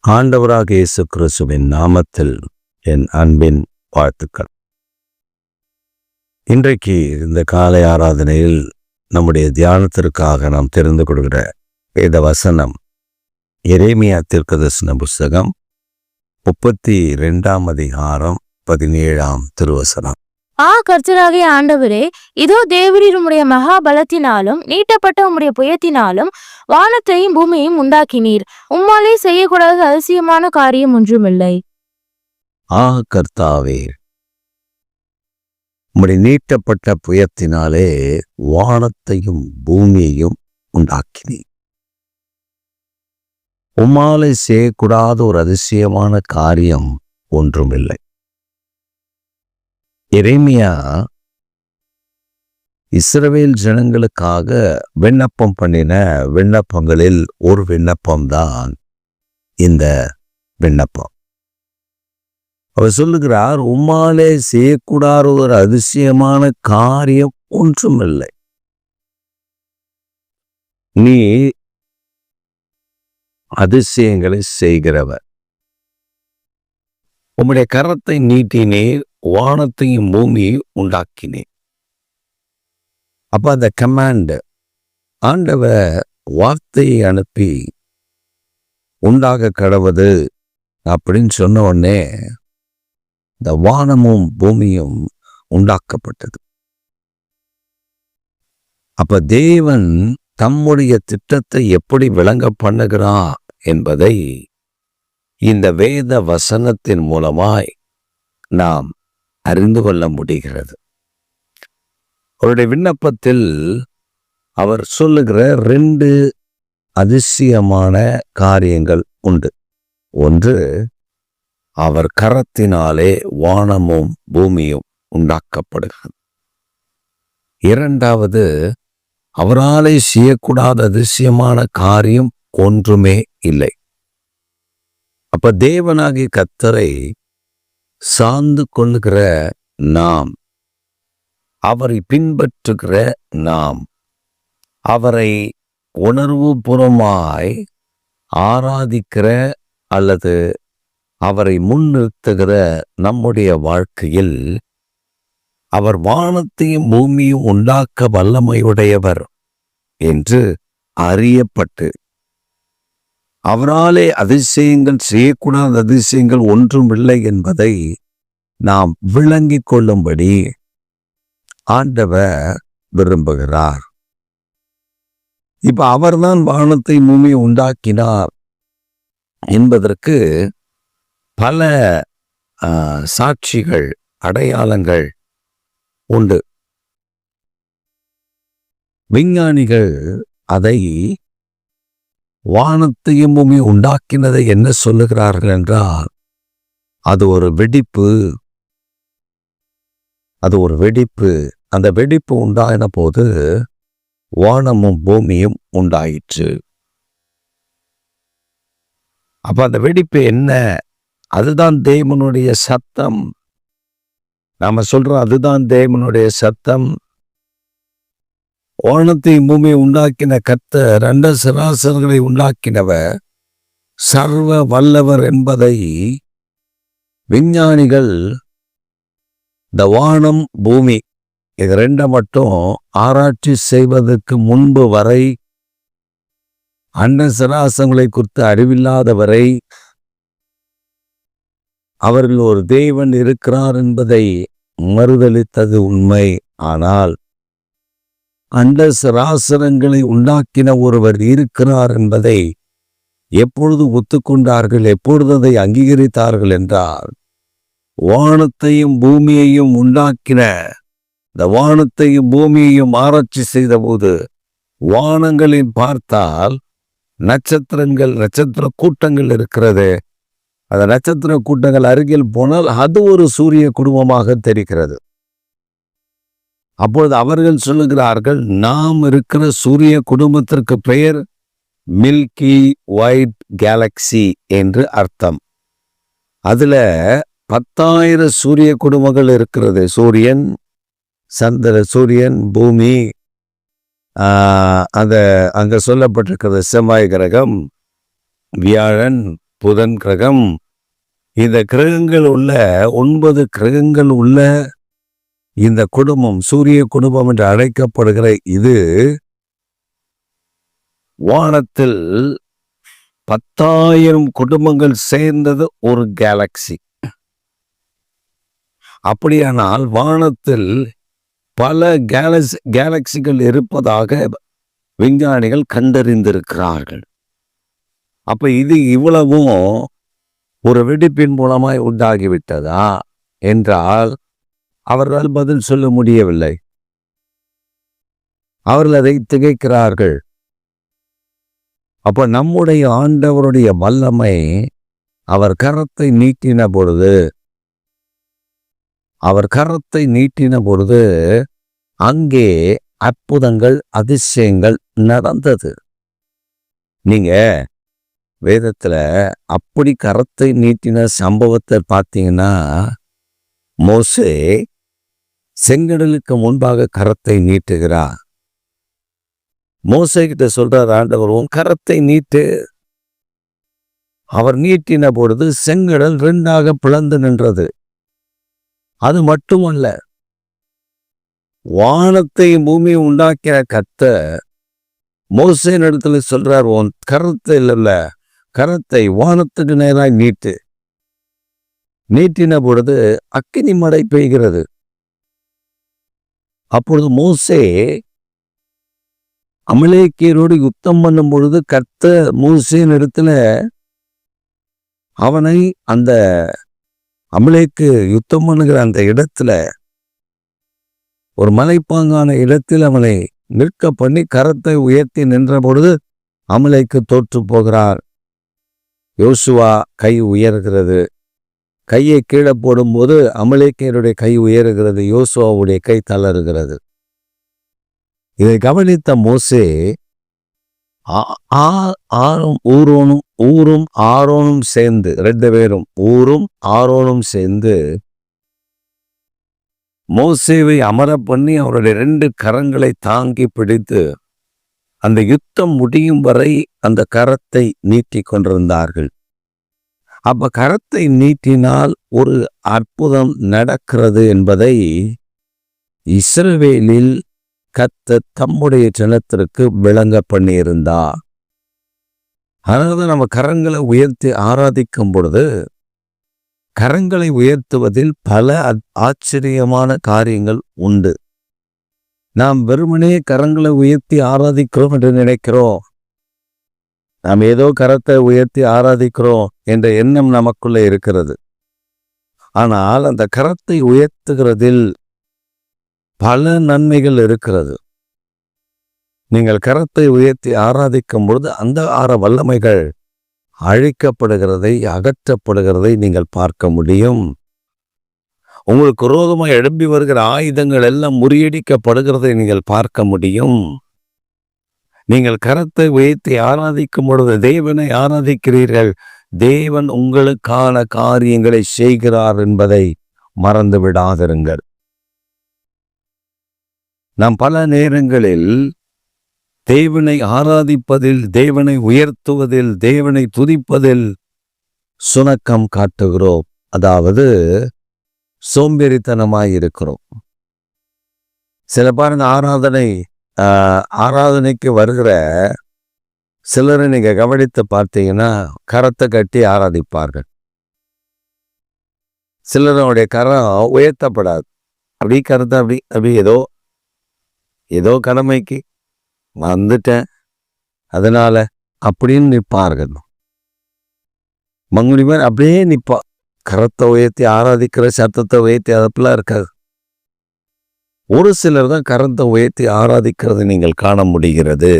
ஆண்டவராக இயேசு கிறிஸ்துவின் நாமத்தில் என் அன்பின் வாழ்த்துக்கள். இன்றைக்கு இந்த காலை ஆராதனையில் நம்முடைய தியானத்திற்காக நாம் தெரிந்து கொள்கிற வேத வசனம் எரேமியா தீர்க்கதரிசன புஸ்தகம் 32 அதிகாரம் 17 திருவசனம். கர்த்தராகிய ஆண்டவரே, இதோ தேவரீர் உம்முடைய மகா பலத்தினாலும் நீட்டப்பட்ட உம்முடைய புயத்தினாலும் வானத்தையும் பூமியையும் உண்டாக்கினீர். உம்மாலே செய்யக்கூடாத அதிசயமான காரியம் ஒன்றுமில்லை. கர்த்தாவே, உம்முடைய நீட்டப்பட்ட புயத்தினாலே வானத்தையும் பூமியையும் உண்டாக்கினீர். உம்மாலே செய்யக்கூடாத ஒரு அதிசயமான காரியம் ஒன்றுமில்லை. எரேமியா இஸ்ரவேல் ஜனங்களுக்காக விண்ணப்பம் பண்ணின விண்ணப்பங்களில் ஒரு விண்ணப்பம்தான் இந்த விண்ணப்பம். அவர் சொல்லுகிறார், உம்மாலே செய்யக்கூடாத ஒரு அதிசயமான காரியம் ஒன்றுமில்லை. நீ அதிசயங்களை செய்கிறவர். உம்முடைய கரத்தை நீட்டினீர், வானத்தையும் பூமியையும் உண்டாக்கினேன். அப்ப அந்த கமாண்ட், ஆண்டவர் வார்த்தையை அனுப்பி உண்டாக கடவுது அப்படின்னு சொன்ன உடனே இந்த வானமும் பூமியும் உண்டாக்கப்பட்டது. அப்ப தேவன் தம்முடைய திட்டத்தை எப்படி விளங்க பண்ணுகிறார் என்பதை இந்த வேத வசனத்தின் மூலமாய் நாம் அறிந்து கொள்ள முடிகிறது. அவருடைய விண்ணப்பத்தில் அவர் சொல்லுகிற 2 அதிசயமான காரியங்கள் உண்டு. ஒன்று, அவர் கரத்தினாலே வானமும் பூமியும் உண்டாக்கப்படுகிறது. இரண்டாவது, அவராலே செய்யக்கூடாத அதிசயமான காரியம் ஒன்றுமே இல்லை. அப்ப தேவனாகிய கர்த்தரை சார்ந்து கொள்ளுகிற நாம், அவரை பின்பற்றுகிற நாம், அவரை உணர்வுபூர்வமாய் ஆராதிக்கிற அல்லது அவரை முன்னிறுத்துகிற நம்முடைய வாழ்க்கையில் அவர் வானத்தையும் பூமியும் உண்டாக்க வல்லமையுடையவர் என்று அறியப்பட்டு அவராலே அதிசயங்கள் செய்யக்கூடாத அதிசயங்கள் ஒன்றும் இல்லை என்பதை நாம் விளங்கிக் கொள்ளும்படி ஆண்டவர் விரும்புகிறார். இப்ப அவர்தான் வானத்தை பூமியை உண்டாக்கினார் என்பதற்கு பல சாட்சிகள், அடையாளங்கள் உண்டு. விஞ்ஞானிகள் அதை வானத்தையும் பூமி உண்டாக்கினதை என்ன சொல்லுகிறார்கள் என்றால், அது ஒரு வெடிப்பு. அந்த வெடிப்பு உண்டாயின போது வானமும் பூமியும் உண்டாயிற்று. அப்ப அந்த வெடிப்பு என்ன? அதுதான் தேவனுடைய சத்தம். நாம சொல்றோம், அதுதான் தேவனுடைய சத்தம். வானத்தையும் பூமியை உண்டாக்கின கர்த்தர், 2 சராசரங்களை உண்டாக்கினவர், சர்வ வல்லவர் என்பதை விஞ்ஞானிகள் இந்த வானம் பூமி இது 2 மட்டும் ஆராய்ச்சி செய்வதற்கு முன்பு வரை, அண்ட சராசரங்களை குறித்து அறிவில்லாதவரை, அவர்கள் ஒரு தேவன் இருக்கிறார் என்பதை மறுதலித்தது உண்மை. ஆனால் அண்ட சராசரங்களை உண்டாக்கின ஒருவர் இருக்கிறார் என்பதை எப்பொழுது ஒத்துக்கொண்டார்கள், எப்பொழுது அதை அங்கீகரித்தார்கள் என்றால், வானத்தையும் பூமியையும் உண்டாக்கின இந்த வானத்தையும் பூமியையும் ஆராய்ச்சி செய்த போது வானங்களில் பார்த்தால் நட்சத்திர கூட்டங்கள் இருக்கிறது. அந்த நட்சத்திர கூட்டங்கள் அருகில் போனால் அது ஒரு சூரிய குடும்பமாக தெரிகிறது. அப்பொழுது அவர்கள் சொல்லுகிறார்கள், நாம் இருக்கிற சூரிய குடும்பத்திற்கு பெயர் மில்கி ஒயிட் கேலக்சி என்று அர்த்தம். அதுல 10,000 சூரிய குடும்பங்கள் இருக்கிறது. சூரியன், சூரியன், பூமி, அங்க சொல்லப்பட்டிருக்கிறது செவ்வாய் கிரகம், வியாழன், புதன் கிரகம். இந்த கிரகங்கள் உள்ள 9 கிரகங்கள் உள்ள இந்த குடும்பம், சூரிய குடும்பம் என்று அழைக்கப்படுகிற இது வானத்தில் 10,000 குடும்பங்கள் சேர்ந்தது ஒரு கேலக்சி. அப்படியானால் வானத்தில் பல கேலக்சிகள் இருப்பதாக விஞ்ஞானிகள் கண்டறிந்திருக்கிறார்கள். அப்ப இது இவ்வளவும் ஒரு வெடிப்பின் மூலமாய் உண்டாகிவிட்டதா என்றால் அவர்களால் பதில் சொல்ல முடியவில்லை. அவர்கள் அதை திகைக்கிறார்கள். அப்ப நம்முடைய ஆண்டவருடைய வல்லமை அவர் கரத்தை நீட்டின பொழுது அங்கே அற்புதங்கள் அதிசயங்கள் நடந்தது. நீங்க வேதத்துல அப்படி கரத்தை நீட்டின சம்பவத்தை பார்த்தீங்கன்னா, மோசே செங்கடலுக்கு முன்பாக கரத்தை நீட்டுகிறார். மோசே கிட்ட சொல்றார் ஆண்டவர், உன் கரத்தை நீட்டு. அவர் நீட்டின பொழுது செங்கடல் 2ஆக பிளந்து நின்றது. அது மட்டுமல்ல, வானத்தை பூமி உண்டாக்கிற கர்த்தர் மோசேயின் இடத்துல சொல்றார், உன் கரத்தை வானத்துக்கு நேராய் நீட்டு. நீட்டின பொழுது அக்கினி மழை பெய்கிறது. அப்பொழுது மோசே அமலேக்கியரோடு யுத்தம் பண்ணும் பொழுது கர்த்தர் மோசேயின் இடத்துல அவனை அந்த அமலேக்கு யுத்தம் பண்ணுகிற அந்த இடத்துல ஒரு மலைப்பாங்கான இடத்தில் அவனை நிற்க பண்ணி கரத்தை உயர்த்தி நின்ற பொழுது அமலேக்கு தோற்று போகிறார். யோசுவா கை உயர்கிறது. கையை கீழே போடும்போது அமலேக்கியருடைய கை உயர்கிறது, யோசுவாவுடைய கை தளறுகிறது. இதை கவனித்த மோசே ஊரும் ஆரோனும் சேர்ந்து 2 பேரும் ஊரும் ஆரோனும் சேர்ந்து மோசேவை அமர பண்ணி அவருடைய 2 கரங்களை தாங்கி பிடித்து அந்த யுத்தம் முடியும் வரை அந்த கரத்தை நீட்டி கொண்டிருந்தார்கள். அப்ப கரத்தை நீட்டினால் ஒரு அற்புதம் நடக்கிறது என்பதை இஸ்ரவேலில் கர்த்தர் தம்முடைய ஜனத்திற்கு விளங்க பண்ணியிருந்தார். அதனால நம்ம கரங்களை உயர்த்தி ஆராதிக்கும் பொழுது கரங்களை உயர்த்துவதில் பல ஆச்சரியமான காரியங்கள் உண்டு. நாம் வெறுமனே கரங்களை உயர்த்தி ஆராதிக்கிறோம் என்று நினைக்கிறோம். நாம் ஏதோ கரத்தை உயர்த்தி ஆராதிக்கிறோம் என்ற எண்ணம் நமக்குள்ள இருக்கிறது. ஆனால் அந்த கரத்தை உயர்த்துகிறதில் பல நன்மைகள் இருக்கிறது. நீங்கள் கரத்தை உயர்த்தி ஆராதிக்கும் பொழுது அந்த வல்லமைகள் அழிக்கப்படுகிறதை, அகற்றப்படுகிறதை நீங்கள் பார்க்க முடியும். உங்களுக்கு விரோதமாக எழும்பி வருகிற ஆயுதங்கள் எல்லாம் முறியடிக்கப்படுகிறதை நீங்கள் பார்க்க முடியும். நீங்கள் கரத்தை உயர்த்தி ஆராதிக்கும் பொழுது தேவனை ஆராதிக்கிறீர்கள். தேவன் உங்களுக்கான காரியங்களை செய்கிறார் என்பதை மறந்து விடாதிருங்கள். நாம் பல நேரங்களில் தேவனை ஆராதிப்பதில், தேவனை உயர்த்துவதில், தேவனை துதிப்பதில் சுணக்கம் காட்டுகிறோம். அதாவது சோம்பேறித்தனமாயிருக்கிறோம். சில பாருங்க, ஆராதனைக்கு வருகிற சிலரை நீங்க கவனித்து பார்த்தீங்கன்னா கரத்தை கட்டி ஆராதிப்பார்கள். சிலருடைய கரம் உயர்த்தப்படாது. அப்படி கருத்தை அப்படி ஏதோ கடமைக்கு வந்துட்டேன் அதனால அப்படின்னு நிற்பார்கள். மங்குனிமார் அப்படியே நிற்பா. கரத்தை உயர்த்தி ஆராதிக்கிற சத்தத்தை உயர்த்தி அதெல்லாம் இருக்காது. ஒரு சிலர் தான் கரத்தை உயர்த்தி ஆராதிக்கிறது நீங்கள் காண முடிகிறது.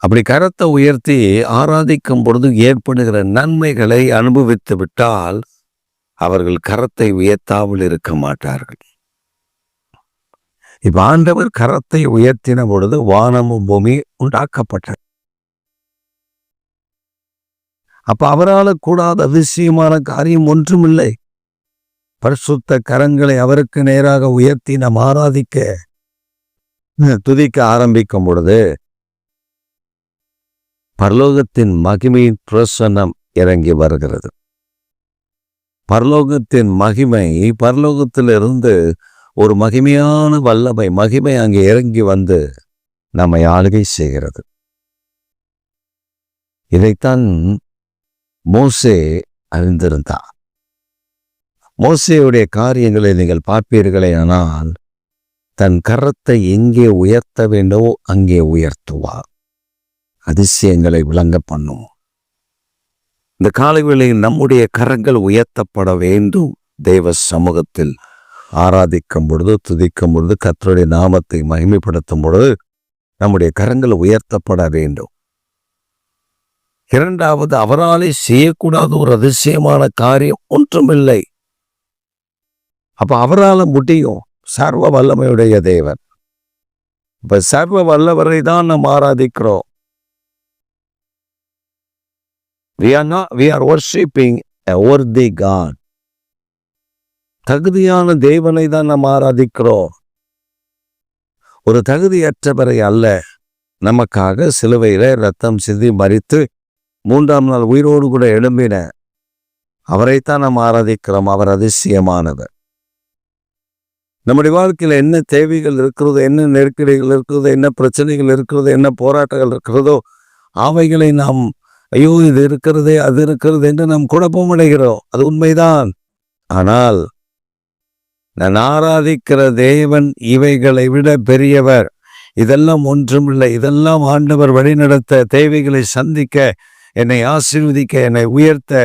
அப்படி கரத்தை உயர்த்தி ஆராதிக்கும் பொழுது ஏற்படுகிற நன்மைகளை அனுபவித்து விட்டால் அவர்கள் கரத்தை உயர்த்தாமல் இருக்க மாட்டார்கள். இப்ப ஆண்டவர் கரத்தை உயர்த்தின பொழுது வானமும் பூமி உண்டாக்கப்பட்டது. அப்ப அவரால் கூடாத அதிசயமான காரியம் ஒன்றுமில்லை. பரிசுத்த கரங்களை அவருக்கு நேராக உயர்த்தி நாம் ஆராதிக்க, துதிக்க ஆரம்பிக்கும் பொழுது பரலோகத்தின் மகிமையின் பிரசன்னம் இறங்கி வருகிறது. பரலோகத்தின் மகிமை, பரலோகத்திலிருந்து ஒரு மகிமையான வல்லமை, மகிமை அங்கே இறங்கி வந்து நம்மை ஆளுகை செய்கிறது. இதைத்தான் மோசே அறிந்திருந்தார். மோசேயுடைய காரியங்களை நீங்கள் பார்ப்பீர்களே ஆனால் தன் கரத்தை எங்கே உயர்த்த வேண்டுமோ அங்கே உயர்த்துவார். அதிசயங்களை விளங்க பண்ணும். இந்த காலைவேளையில் நம்முடைய கரங்கள் உயர்த்தப்பட வேண்டும். தேவ சமூகத்தில் ஆராதிக்கும் பொழுது, துதிக்கும் பொழுது, கர்த்தருடைய நாமத்தை மகிமைப்படுத்தும் பொழுது நம்முடைய கரங்கள் உயர்த்தப்பட வேண்டும். இரண்டாவது, அவராலே செய்யக்கூடாத ஒரு அதிசயமான காரியம் ஒன்றுமில்லை. அப்ப அவரால் முடியும். சர்வ வல்லமையுடைய தேவன். இப்ப சர்வ வல்லவரை தான் நாம் ஆராதிக்கிறோம். We are worshiping a worthy God. தகுதியான தேவனை தான் நாம் ஆராதிக்கிறோம். ஒரு தகுதியற்றவரை அல்ல. நமக்காக சிலுவையில ரத்தம் சிந்தி மரித்து 3ஆம் நாள் உயிரோடு கூட எழும்பின அவரைத்தான் நாம் ஆராதிக்கிறோம். அவர் அதிசயமானவர். நம்முடைய வாழ்க்கையில் என்ன தேவைகள் இருக்கிறதோ, என்ன நெருக்கடிகள் இருக்கிறதோ, என்ன பிரச்சனைகள் இருக்கிறதோ, என்ன போராட்டங்கள் இருக்கிறதோ, அவைகளை நாம் ஐயோ இது இருக்கிறதே அது இருக்கிறது என்று நாம் குழப்பமடைகிறோம். அது உண்மைதான். ஆனால் நான் ஆராதிக்கிற தேவன் இவைகளை விட பெரியவர். இதெல்லாம் ஒன்றுமில்லை. இதெல்லாம் ஆண்டவர் வழிநடத்த, தேவைகளை சந்திக்க, என்னை ஆசீர்வதிக்க, என்னை உயர்த்த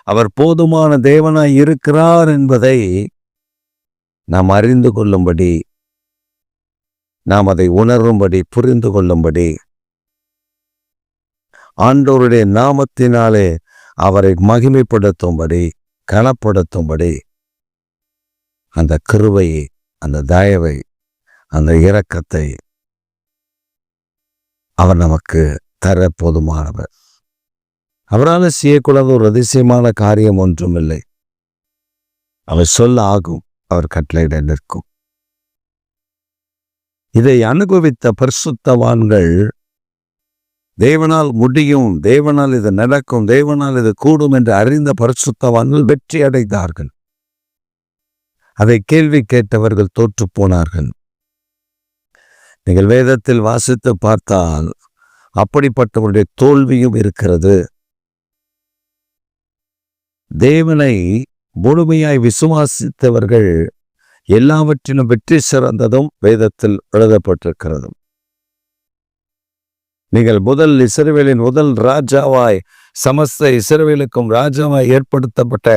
அவர் போதுமான தேவனாய் இருக்கிறார் என்பதை நாம் அறிந்து கொள்ளும்படி, நாம் அதை உணரும்படி, புரிந்து கொள்ளும்படி, ஆண்டவருடைய நாமத்தினாலே அவரை மகிமைப்படுத்தும்படி, கனப்படுத்தும்படி அந்த கிருபையை, அந்த தயவை, அந்த இரக்கத்தை அவர் நமக்கு தர போதுமானவர். அவரால் செய்யக்கூடாத ஒரு அதிசயமான காரியம் ஒன்றுமில்லை. அவர் சொல்ல ஆகும், அவர் கட்டளையிட நிற்கும். இதை அனுபவித்த பரிசுத்தவான்கள் தேவனால் முடியும், தேவனால் இது நடக்கும், தேவனால் இது கூடும் என்று அறிந்த பரிசுத்தவான்கள் வெற்றி அடைந்தார்கள். அதை கேள்வி கேட்டவர்கள் தோற்று போனார்கள். நீங்கள் வேதத்தில் வாசித்து பார்த்தால் அப்படிப்பட்டவருடைய தோல்வியும் இருக்கிறது. தேவனை முழுமையாய் விசுவாசித்தவர்கள் எல்லாவற்றிலும் வெற்றி சிறந்ததும் வேதத்தில் எழுதப்பட்டிருக்கிறது. நீங்கள் முதல் இஸ்ரவேலின் முதல் ராஜாவாய், சமஸ்த இஸ்ரவேலுக்கும் ராஜாவாய் ஏற்படுத்தப்பட்ட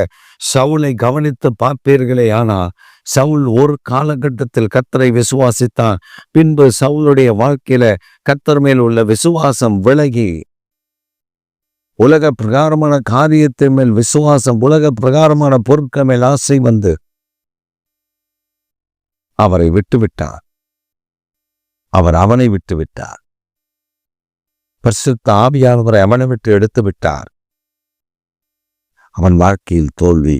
சவுலை கவனித்து பார்ப்பீர்களே ஆனால் சவுல் ஒரு காலகட்டத்தில் கர்த்தரை விசுவாசித்தான். பின்பு சவுலுடைய வாழ்க்கையில கர்த்தர் மேல் உள்ள விசுவாசம் விலகி உலக பிரகாரமான காரியத்தின் மேல் விசுவாசம், உலக பிரகாரமான பொருட்கள் மேல் ஆசை வந்து அவரை விட்டுவிட்டார். அவர் அவனை விட்டுவிட்டார். பரிசுத்த ஆவியானவரை அவனை விட்டு எடுத்து விட்டார். அவன் வாழ்க்கையில் தோல்வி.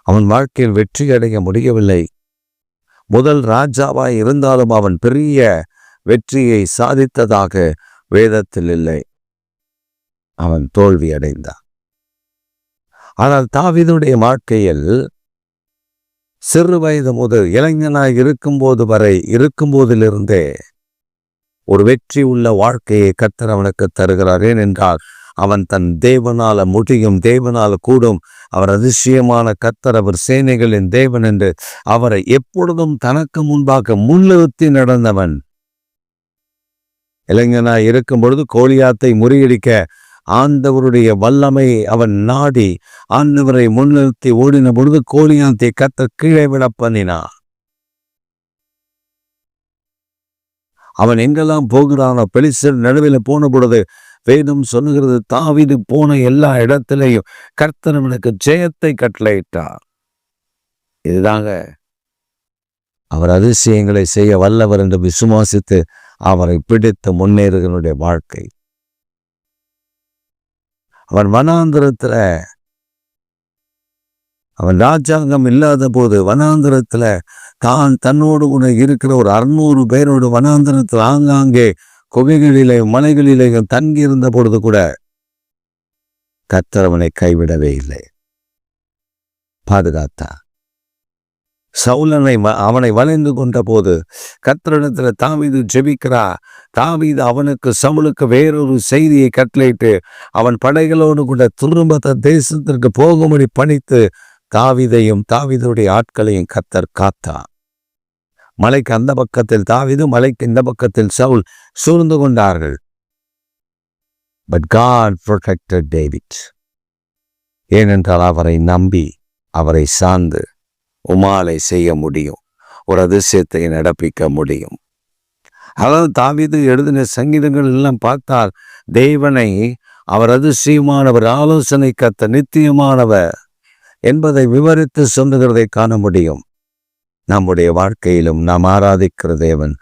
அவன் வாழ்க்கையில் வெற்றி அடைய முடியவில்லை. முதல் ராஜாவாய் இருந்தாலும் அவன் பெரிய வெற்றியை சாதித்ததாக வேதத்தில் இல்லை. அவன் தோல்வி அடைந்தான். ஆனால் தாவீதுடைய வாழ்க்கையில் சிறு வயது முதல் இளைஞனாய் இருக்கும்போது வரை, இருக்கும்போதிலிருந்தே ஒரு வெற்றி உள்ள வாழ்க்கையை கர்த்தர் அவனுக்கு தருகிறார். ஏனென்றால் அவன் தன் தேவனால முடியும், தேவனால கூடும், அவர் அதிசயமான கர்த்தர், அவர் சேனைகளின் தேவன் என்று அவரை எப்பொழுதும் தனக்கு முன்பாக முன்னிறுத்தி நடந்தவன். இளைஞனாய் இருக்கும் பொழுது கோலியாத்தை முறியடிக்க ஆண்டவருடைய வல்லமை அவன் நாடி ஆண்டவரை முன்னிறுத்தி ஓடின பொழுது கோலியாத்தை கர்த்தர் கீழே விட பண்ணினார். அவன் எங்கெல்லாம் போகிறானோ, பெலிஸ்தர் நடுவில் போன பொழுது வேதம் சொல்லுகிறது, தாவீது போன எல்லா இடத்திலையும் கர்த்தர் அவனுக்கு ஜெயத்தை கட்டளையிட்டார். இதுதாங்க அவர் அதிசயங்களை செய்ய வல்லவர் என்று விசுவாசித்து அவரை பிடித்து முன்னேறுகளுடைய வாழ்க்கை. அவன் வனாந்திரத்துல, அவன் ராஜாங்கம் இல்லாத போது வனாந்திரத்துல தன்னோடு கூட இருக்கிற ஒரு 600 பேரோடு வனாந்திரத்தில் ஆங்காங்கே குகைகளிலேயும் மலைகளிலேயும் தங்கியிருந்த பொழுது கூட கர்த்தர் அவனை கைவிடவே இல்லை, பாதுகாத்தார். சவுலனை அவனை வளைந்து கொண்ட போது கர்த்தரிடத்துல தாவீது ஜெபிக்கிறார். தாவீது அவனுக்கு சவுலுக்கு வேறொரு செய்தியை கட்டளையிட்டு அவன் படைகளோடு கூட திரும்ப தன் தேசத்திற்கு போகும்படி பணித்து தாவீதையும் தாவீதுடைய ஆட்களையும் கர்த்தர் காத்தார். மலைக்கு அந்த பக்கத்தில் தாவீது, மலைக்கு இந்த பக்கத்தில் சவுல் சூழ்ந்து கொண்டார்கள். But God protected David. ஏனென்றால் அவரை நம்பி அவரை சார்ந்து உமாலை செய்ய முடியும், ஒரு அதிசயத்தை நடப்பிக்க முடியும். அதாவது தாவீது எழுதின சங்கீதங்கள் எல்லாம் பார்த்தால் தேவனை அவர் அதிசயமானவர், ஆலோசனை கர்த்தர், நித்தியமானவர் என்பதை விவரித்து சொல்லுகிறதை காண முடியும். நம்முடைய வாழ்க்கையிலும் நாம் ஆராதிக்கிற தேவன்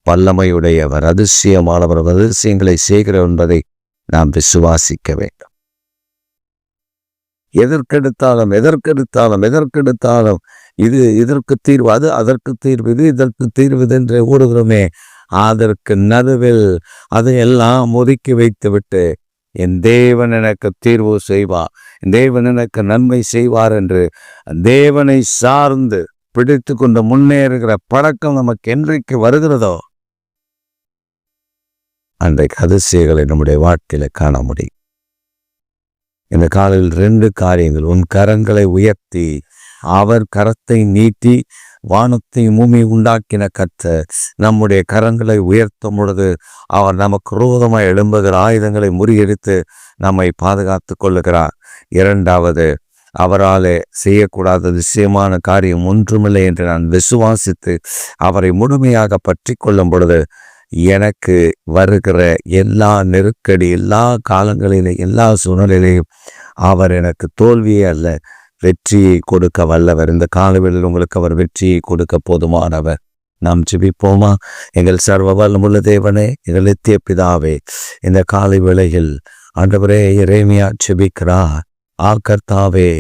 வல்லமையுடையவர், அதிசயமானவர், அதிசயங்களை செய்கிறவர் என்பதை நாம் விசுவாசிக்க வேண்டும். எதற்கெடுத்தாலும் இது இதற்கு தீர்வு, அது அதற்கு தீர்வு, இது இதற்கு தீர்வு என்று ஓடுகிறோமே, அதற்கு நடுவில் அதையெல்லாம் ஒதுக்கி வைத்துவிட்டு என் தேவன் எனக்கு தீர்வு செய்வார், என் தேவன் எனக்கு நன்மை செய்வார் என்று தேவனை சார்ந்து பிடித்து கொண்டு முன்னேறுகிற பழக்கம் நமக்கு என்றைக்கு வருகிறதோ அன்றைக்கு அதிசயங்களை நம்முடைய வாழ்க்கையில காண முடியும். இந்த காலையில் 2 காரியங்கள். உன் கரங்களை உயர்த்தி, அவர் கரத்தை நீட்டி வானத்தை பூமி உண்டாக்கின கர்த்தர் நம்முடைய கரங்களை உயர்த்தும் பொழுது அவர் நமக்கு விரோதமாய் எழும்புகிற ஆயுதங்களை முறியடித்து நம்மை பாதுகாத்து கொள்ளுகிறார். 2வது, அவராலே செய்யக்கூடாத விஷயமான காரியம் ஒன்றுமில்லை என்று நான் விசுவாசித்து அவரை முழுமையாக பற்றி கொள்ளும் பொழுது எனக்கு வருகிற எல்லா நெருக்கடி, எல்லா காலங்களிலும், எல்லா சூழ்நிலையிலையும் அவர் எனக்கு தோல்வியே அல்ல, வெற்றியை கொடுக்க வல்லவர். இந்த காலவெளியில் உங்களுக்கு அவர் வெற்றியை கொடுக்க போதுமானவர். நாம் ஜெபிப்போமா? எங்கள் சர்வ வல்லமுள்ள தேவனே, எங்கள் நித்திய பிதாவே, இந்த காலை வேளையில் ஆண்டவரே எரேமியா ஜெபிக்கிறார். கர்த்தாவே,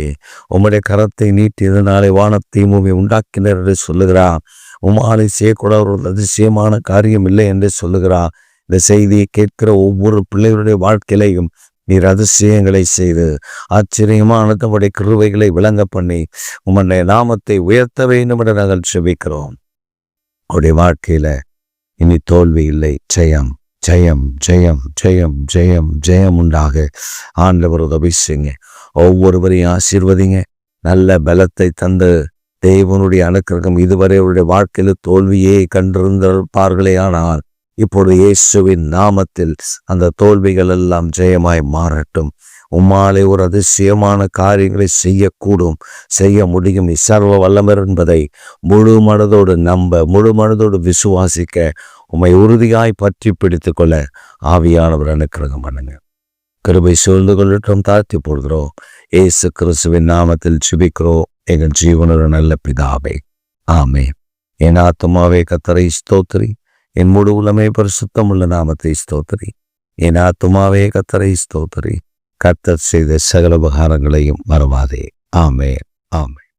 உம்முடைய கரத்தை நீட்டி இதனாலே வானத்தை பூமி உண்டாக்கினர் என்று சொல்லுகிறார். உமாலை செய்யக்கூடாத ஒரு அதிசயமான காரியம் இல்லை என்று சொல்லுகிறார். இந்த செய்தியை கேட்கிற ஒவ்வொரு பிள்ளைகளுடைய வாழ்க்கையிலையும் நீர் அதிசயங்களை செய்து ஆச்சரியமான தம்முடைய கிருபைகளை விளங்க பண்ணி உம்முடைய நாமத்தை உயர்த்த வேண்டும் என்று நாங்கள் ஜெபிக்கிறோம். அவருடைய வாழ்க்கையில இனி தோல்வி இல்லை, ஜெயம் ஜெயம் ஜெயம் ஜெயம் ஜெயம் ஜெயம் உண்டாக ஆண்டவர் உதவி செய்யுங்க. ஒவ்வொருவரையும் ஆசீர்வதிங்க. நல்ல பலத்தை தந்து தேவனுடைய அனுக்கிரகம் இதுவரை அவருடைய வாழ்க்கையில் தோல்வியே கண்டிருந்திருப்பார்களே, ஆனால் இப்பொழுது இயேசுவின் நாமத்தில் அந்த தோல்விகள் எல்லாம் ஜெயமாய் மாறட்டும். உம்மாலே ஒரு அதிசயமான காரியங்களை செய்யக்கூடும், செய்ய முடியும். சர்வ வல்லவர் என்பதை முழு மனதோடு நம்ப, முழு மனதோடு விசுவாசிக்க, உம்மை உறுதியாய் பற்றி பிடித்து கொள்ள ஆவியானவர் அனுக்கிரகம் பண்ணுங்க. கிருபை சூழ்ந்து கொள்ளட்டும். தாழ்த்தி போடுகிறோம். இயேசு கிறிஸ்துவின் நாமத்தில் ஜெபிக்கிறோம் எங்கள் ஜீவனுள்ள நல்ல பிதாவே, ஆமென். என் ஆத்துமாவே கர்த்தரை ஸ்தோத்திரி, என் முழு உலமே பரிசுத்தமுள்ள நாமத்தை ஸ்தோத்திரி. என் ஆத்துமாவே கர்த்தரை ஸ்தோத்திரி, கர்த்தர் செய்த சகல உபகாரங்களையும் மறவாதே. ஆமென், ஆமென்.